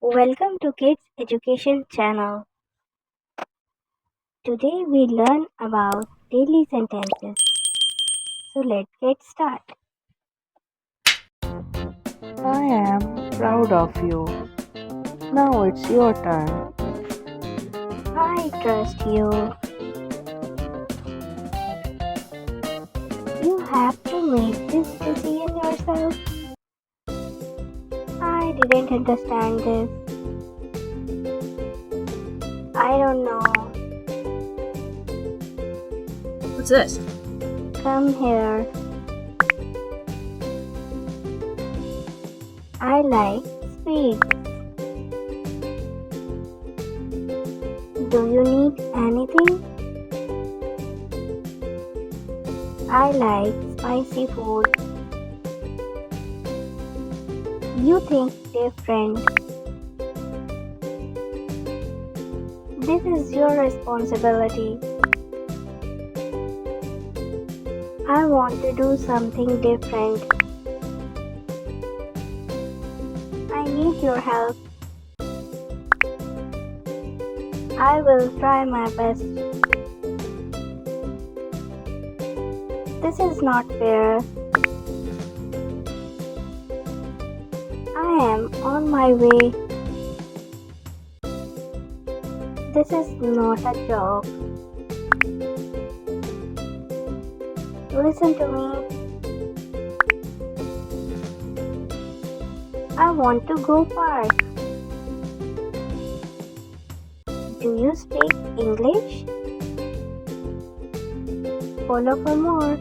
Welcome to Kids Education Channel. Today we learn about daily sentences. So let's get started. I am proud of you. Now it's your turn. I trust you. You have to make this decision yourself. I didn't understand this. I don't know. What's this? Come here. I like sweets. Do you need anything? I like spicy food. You think different. This is your responsibility. I want to do something different. I need your help. I will try my best. This is not fair. I am on my way. This is not a joke. Listen to me. I want to go park. Do you speak English? Follow for more.